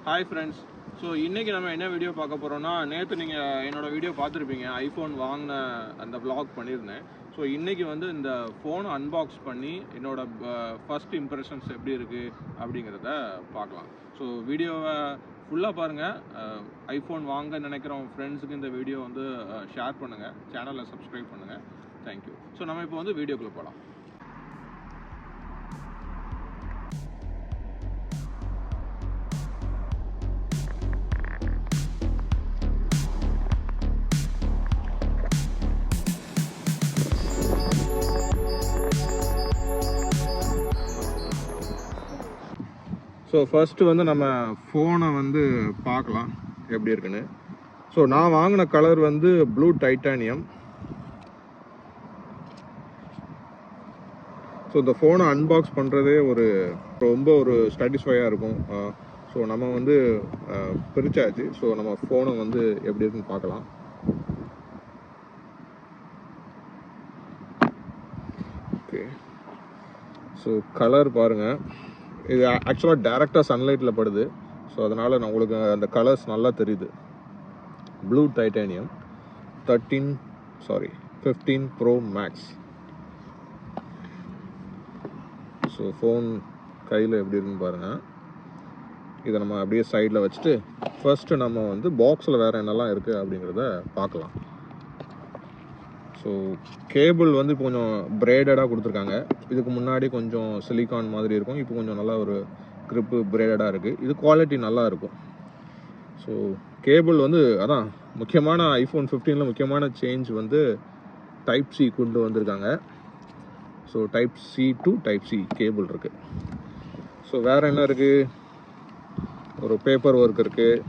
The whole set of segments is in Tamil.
Hi friends. ஸோ இன்றைக்கி நம்ம என்ன வீடியோ பார்க்க போகிறோம்னா, நேற்று நீங்கள் என்னோடய வீடியோ பார்த்துருப்பீங்க. ஐஃபோன் வாங்கின அந்த வ்ளாக் பண்ணியிருந்தேன். ஸோ இன்றைக்கி வந்து இந்த ஃபோனை அன்பாக்ஸ் பண்ணி என்னோடய ஃபஸ்ட் இம்ப்ரெஷன்ஸ் எப்படி இருக்குது அப்படிங்கிறத பார்க்கலாம். ஸோ வீடியோவை ஃபுல்லாக பாருங்கள். ஐஃபோன் வாங்க நினைக்கிற ஃப்ரெண்ட்ஸுக்கு இந்த வீடியோ வந்து ஷேர் பண்ணுங்கள், சேனலை சப்ஸ்கிரைப் பண்ணுங்கள். தேங்க்யூ. ஸோ நம்ம இப்போ வந்து வீடியோக்குள்ளே போகலாம். ஸோ ஃபஸ்ட்டு வந்து நம்ம ஃபோனை வந்து பார்க்கலாம் எப்படி இருக்குன்னு. ஸோ நான் வாங்கின கலர் வந்து ப்ளூ டைட்டானியம். ஸோ இந்த ஃபோனை அன்பாக்ஸ் பண்ணுறதே ரொம்ப சாட்டிஸ்ஃபையாக இருக்கும். ஸோ நம்ம வந்து பிரிச்சாச்சு. ஸோ நம்ம ஃபோனை வந்து எப்படி இருக்குன்னு பார்க்கலாம். ஓகே, ஸோ கலர் பாருங்கள். இது ஆக்சுவலாக டேரெக்டாக சன்லைட்டில் படுது. ஸோ அதனால் நான் உங்களுக்கு அந்த கலர்ஸ் நல்லா தெரியுது. Blue titanium 15 pro max. So phone கையில் எப்படி இருக்குன்னு பாருங்கள். இதை நம்ம அப்படியே சைடில் வச்சுட்டு ஃபர்ஸ்ட்டு நம்ம வந்து பாக்ஸில் வேறு என்னெல்லாம் இருக்குது அப்படிங்கிறத பார்க்கலாம். ஸோ கேபிள் வந்து இப்போ கொஞ்சம் பிரேடடாக கொடுத்துருக்காங்க. இதுக்கு முன்னாடி கொஞ்சம் சிலிக்கான் மாதிரி இருக்கும். இப்போ கொஞ்சம் நல்லா ஒரு க்ரிப்பு பிரேடடாக இருக்குது. இது குவாலிட்டி நல்லா இருக்கும். ஸோ கேபிள் வந்து அதான் முக்கியமான ஐஃபோன் 15 முக்கியமான சேஞ்ச் வந்து டைப் சி கொண்டு வந்திருக்காங்க. So type C to type C cable இருக்குது. ஸோ வேறு என்ன இருக்குது? ஒரு பேப்பர் ஒர்க் இருக்குது,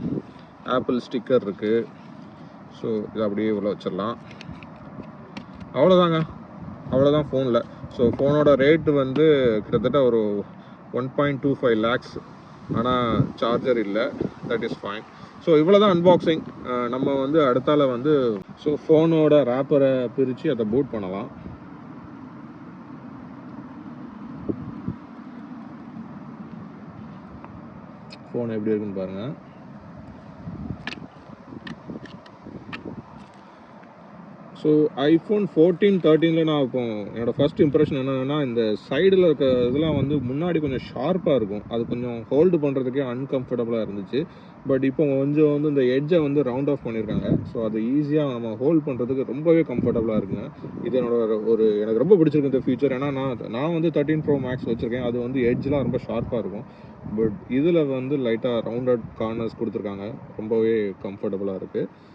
ஆப்பிள் ஸ்டிக்கர் இருக்குது. ஸோ இதை அப்படியே உள்ள வச்சிடலாம். அவ்வளோதான் ஃபோனில். ஸோ ஃபோனோட ரேட்டு வந்து கிட்டத்தட்ட ஒரு 1.25 lakhs. ஆனால் சார்ஜர் இல்லை. That is fine. ஸோ இவ்வளோ தான் அன்பாக்சிங். நம்ம வந்து அடுத்தால வந்து ஃபோனோட ரேப்பரை பிரித்து அதை பூட் பண்ணலாம். ஃபோன் எப்படி இருக்குன்னு பாருங்கள். ஸோ ஐஃபோன் 14, 13 நான் இப்போ என்னோடய ஃபஸ்ட் இம்ப்ரெஷன் என்னென்னா, இந்த சைடில் இருக்க இதெல்லாம் வந்து முன்னாடி கொஞ்சம் ஷார்ப்பாக இருக்கும். அது கொஞ்சம் ஹோல்டு பண்ணுறதுக்கே அன்கம்ஃபர்டபுளாக இருந்துச்சு. பட் இப்போ கொஞ்சம் வந்து இந்த எட்ஜை வந்து ரவுண்ட் ஆஃப் பண்ணியிருக்காங்க. ஸோ அது ஈஸியாக நம்ம ஹோல்ட் பண்ணுறதுக்கு ரொம்பவே கம்ஃபர்டபுளாக இருக்குங்க. இது எனக்கு ரொம்ப பிடிச்சிருக்கு இந்த ஃபீச்சர். ஏன்னா நான் வந்து 13 ப்ரோ மேக்ஸ் வச்சுருக்கேன். அது வந்து எட்ஜெலாம் ரொம்ப ஷார்ப்பாக இருக்கும். பட் இதில் வந்து லைட்டாக ரவுண்டட் கார்னர்ஸ் கொடுத்துருக்காங்க. ரொம்பவே கம்ஃபர்டபுளாக இருக்குது.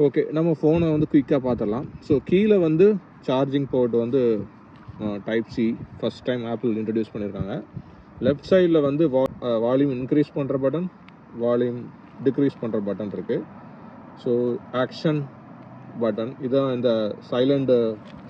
ஓகே, நம்ம ஃபோனை வந்து குயிக்காக பார்த்துடலாம். ஸோ கீழே வந்து சார்ஜிங் போர்ட் வந்து type C first time apple introduce பண்ணியிருக்காங்க. லெஃப்ட் சைடில் வந்து வால்யூம் இன்க்ரீஸ் பண்ணுற பட்டன், வால்யூம் டிக்ரீஸ் பண்ணுற பட்டன் இருக்குது. ஸோ ஆக்ஷன் பட்டன் இதான். இந்த சைலண்ட்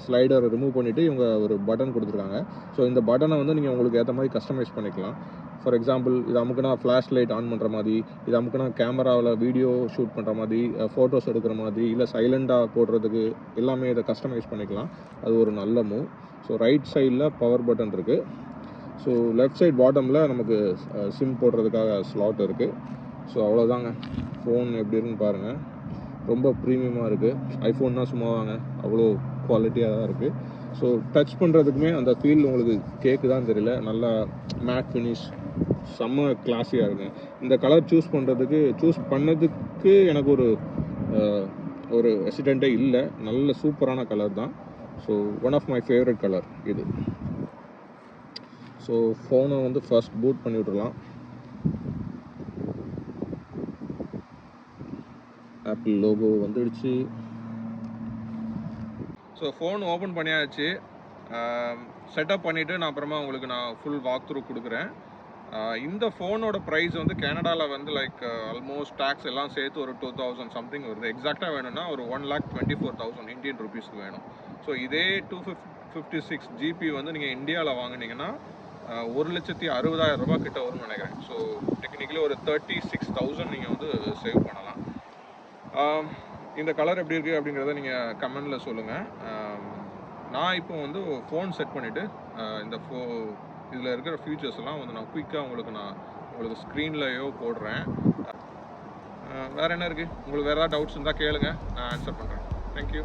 ஸ்லைடரை ரிமூவ் பண்ணிவிட்டு இவங்க ஒரு பட்டன் கொடுத்துருக்காங்க. ஸோ இந்த பட்டனை வந்து நீங்கள் உங்களுக்கு ஏற்ற மாதிரி கஸ்டமைஸ் பண்ணிக்கலாம். ஃபார் எக்ஸாம்பிள், இது அமுக்குனா ஃப்ளாஷ் லைட் ஆன் பண்ணுற மாதிரி, இது அமுக்குனா கேமராவில் வீடியோ ஷூட் பண்ணுற மாதிரி, ஃபோட்டோஸ் எடுக்கிற மாதிரி, இல்லை சைலண்டாக போடுறதுக்கு எல்லாமே இதை கஸ்டமைஸ் பண்ணிக்கலாம். அது ஒரு நல்ல மூவ். ஸோ ரைட் சைடில் பவர் பட்டன் இருக்குது. ஸோ லெஃப்ட் சைட் பாட்டமில் நமக்கு சிம் போடுறதுக்காக ஸ்லாட் இருக்குது. ஸோ அவ்வளோதாங்க. ஃபோன் எப்படி இருக்குன்னு பாருங்கள். ரொம்ப ப்ரீமியமாக இருக்குது. ஐஃபோன்னா சும்மாவாங்க, அவ்வளோ குவாலிட்டியாக தான் இருக்குது. ஸோ டச் பண்ணுறதுக்குமே அந்த ஃபீல் உங்களுக்கு கேட்குதான்னு தெரியல. நல்லா மேட் ஃபினிஷ், செம்ம கிளாஸியாக இருக்குங்க. இந்த கலர் சூஸ் பண்ணதுக்கு எனக்கு ஒரு ஹெசிடென்ட்டே இல்லை. நல்ல சூப்பரான கலர் தான். So one of my favourite colour இது. ஸோ ஃபோனை வந்து ஃபர்ஸ்ட் பூட் பண்ணி விட்டுடலாம். ஆப்பிள் லோகோ வந்துடுச்சு. ஸோ ஃபோன் ஓப்பன் பண்ணியாச்சு. செட்டப் பண்ணிவிட்டு நான் அப்புறமா உங்களுக்கு ஃபுல் வாக் த்ரூ கொடுக்குறேன். இந்த ஃபோனோட ப்ரைஸ் வந்து கனடாவில் வந்து ஆல்மோஸ்ட் டேக்ஸ் எல்லாம் சேர்த்து ஒரு 2000 சம்திங் வருது. எக்ஸாக்டாக வேணும்னா ஒரு 1,24,000 இந்தியன் ருபீஸ்க்கு வேணும். ஸோ இதே 256 GB வந்து நீங்கள் இந்தியாவில் வாங்கினீங்கன்னா 1,60,000 ரூபா கிட்ட வரும்னு நினைக்கிறேன். ஸோ டெக்னிக்கலி ஒரு 36,000 நீங்கள் வந்து சேவ் பண்ணலாம். இந்த கலர் எப்படி இருக்குது அப்படிங்கிறத நீங்கள் கமெண்டில் சொல்லுங்கள். நான் இப்போ வந்து ஃபோன் செட் பண்ணிவிட்டு இந்த இதில் இருக்கிற ஃபீச்சர்ஸ் எல்லாம் வந்து நான் குயிக்காக உங்களுக்கு உங்களுக்கு ஸ்க்ரீன்லையோ போடுறேன். வேறு என்ன இருக்குது? உங்களுக்கு வேறு ஏதாவது டவுட்ஸ் இருந்தால் கேளுங்க, நான் ஆன்சர் பண்ணுறேன். தேங்க்யூ.